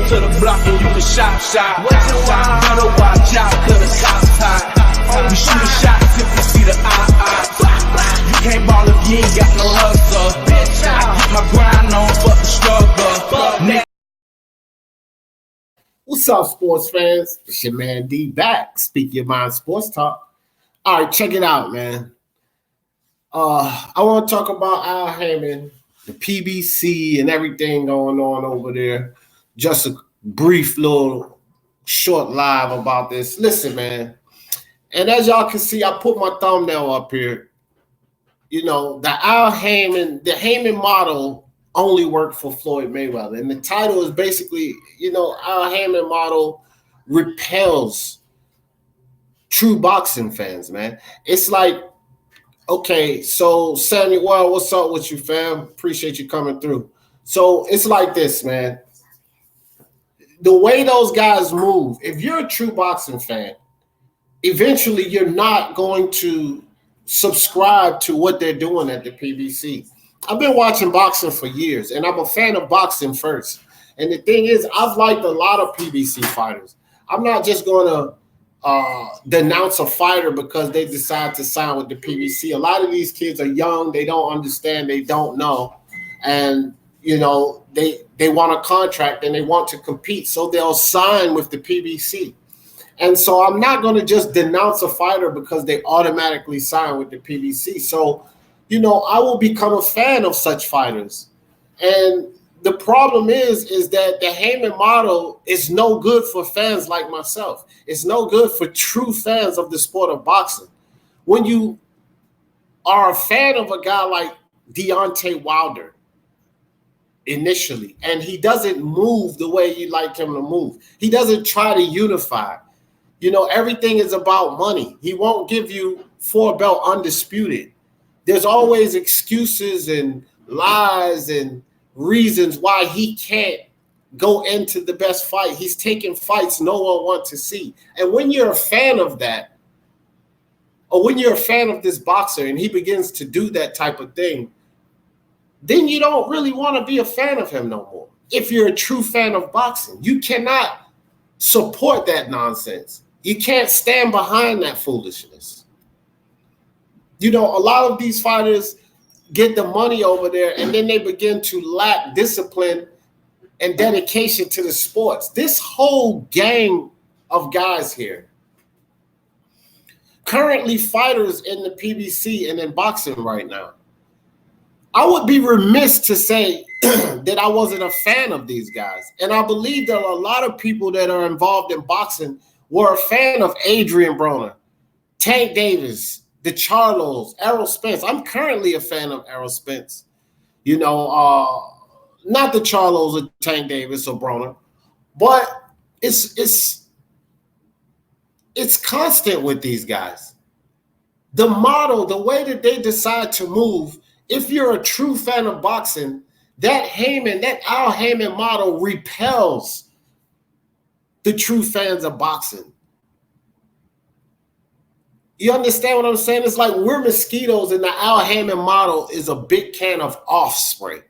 to the block and you can shop. Better watch out, cause the cops hot. We shoot a shot if we see the eye. You can't ball if you ain't got no hustle. I keep my grind on, fuck the struggle. What's up, sports fans? It's your man D back. Speak Your Mind Sports Talk. All right, check it out, man. I want to talk about Al Haymon, the PBC, and everything going on over there. Just a brief little short live about this. Listen, man. And as y'all can see, I put my thumbnail up here. You know, the Haymon Motto only worked for Floyd Mayweather. And the title is basically, you know, Al Haymon Motto repels true boxing fans, man. It's like, okay, so Samuel, well, what's up with you, fam? Appreciate you coming through. So it's like this, man. The way those guys move, if you're a true boxing fan, eventually you're not going to subscribe to what they're doing at the PBC. I've been watching boxing for years, and I'm a fan of boxing first. And the thing is, I've liked a lot of PBC fighters. I'm not just going to denounce a fighter because they decide to sign with the PBC. A lot of these kids are young. They don't understand. They don't know. And, you know, they want a contract and they want to compete. So they'll sign with the PBC. And so I'm not going to just denounce a fighter because they automatically sign with the PBC. So, you know, I will become a fan of such fighters. And the problem is that the Haymon Motto is no good for fans like myself. It's no good for true fans of the sport of boxing. When you are a fan of a guy like Deontay Wilder initially, and he doesn't move the way you like him to move, he doesn't try to unify. You know, everything is about money. He won't give you 4-belt undisputed. There's always excuses and lies and reasons why he can't go into the best fight. He's taking fights no one wants to see. And when you're a fan of that, or when you're a fan of this boxer and he begins to do that type of thing, then you don't really want to be a fan of him no more. If you're a true fan of boxing, you cannot support that nonsense. You can't stand behind that foolishness. You know, a lot of these fighters get the money over there and then they begin to lack discipline and dedication to the sports. This whole gang of guys here, currently fighters in the PBC and in boxing right now, I would be remiss to say that I wasn't a fan of these guys. And I believe that a lot of people that are involved in boxing were a fan of Adrian Broner, Tank Davis, the Charlos, Errol Spence. I'm currently a fan of Errol Spence. You know, not the Charlos or Tank Davis or Broner, but it's constant with these guys. The model, the way that they decide to move, if you're a true fan of boxing, that Al Haymon model repels the true fans of boxing. You understand what I'm saying? It's like we're mosquitoes and the Al Haymon model is a big can of off spray.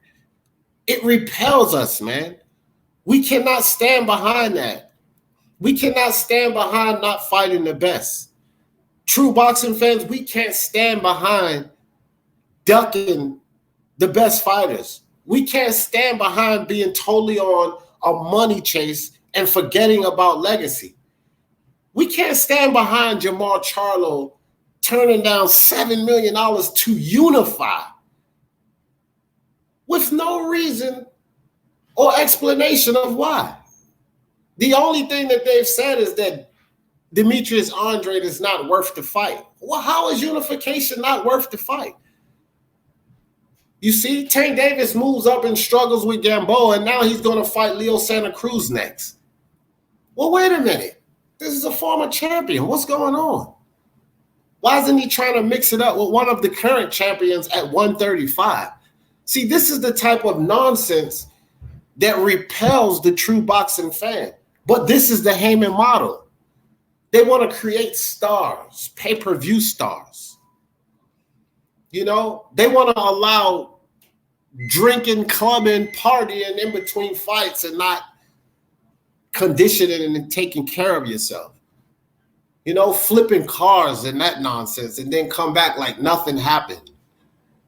It repels us, man. We cannot stand behind that. We cannot stand behind not fighting the best. True boxing fans, we can't stand behind ducking the best fighters. We can't stand behind being totally on a money chase and forgetting about legacy. We can't stand behind Jamal Charlo turning down $7 million to unify with no reason or explanation of why. The only thing that they've said is that Demetrius Andrade is not worth the fight. Well, how is unification not worth the fight? You see, Tank Davis moves up and struggles with Gamboa, and now he's going to fight Leo Santa Cruz next. Well, wait a minute. This is a former champion. What's going on? Why isn't he trying to mix it up with one of the current champions at 135? See, this is the type of nonsense that repels the true boxing fan. But this is the Haymon model. They want to create stars, pay-per-view stars. You know, they want to allow drinking, clubbing, partying in between fights and not conditioning and taking care of yourself. You know, flipping cars and that nonsense, and then come back like nothing happened.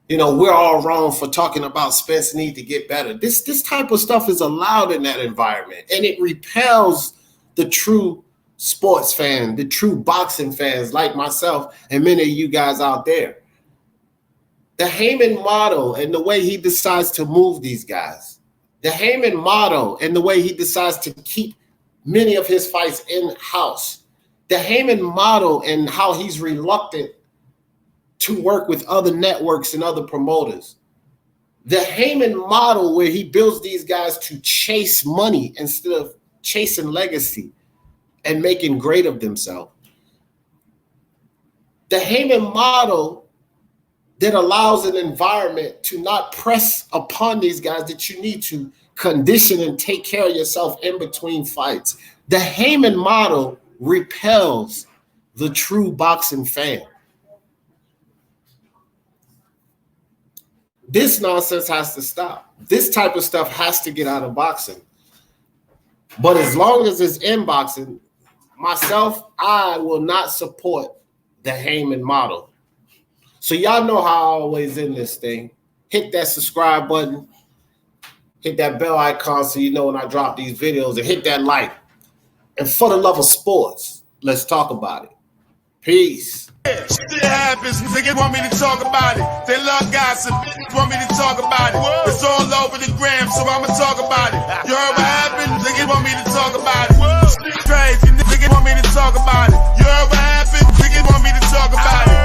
You know, we're all wrong for talking about Spence need to get better. This type of stuff is allowed in that environment, and it repels the true sports fan, the true boxing fans like myself and many of you guys out there. The Haymon Motto and the way he decides to move these guys. The Haymon Motto and the way he decides to keep many of his fights in-house. The Haymon Motto and how he's reluctant to work with other networks and other promoters. The Haymon Motto where he builds these guys to chase money instead of chasing legacy and making great of themselves. The Haymon Motto that allows an environment to not press upon these guys that you need to condition and take care of yourself in between fights. The Haymon Motto repels the true boxing fan. This nonsense has to stop. This type of stuff has to get out of boxing. But as long as it's in boxing, myself, I will not support the Haymon Motto. So y'all know how I always end this thing. Hit that subscribe button. Hit that bell icon so you know when I drop these videos, and hit that like. And for the love of sports, let's talk about it. Peace. Shit happens, niggas want me to talk about it. They love gossip, bitches want me to talk about it. It's all over the gram, so I'ma talk about it. You heard what happened? Niggas want me to talk about it. Shit crazy, niggas want me to talk about it. You heard what happened? Niggas want me to talk about it.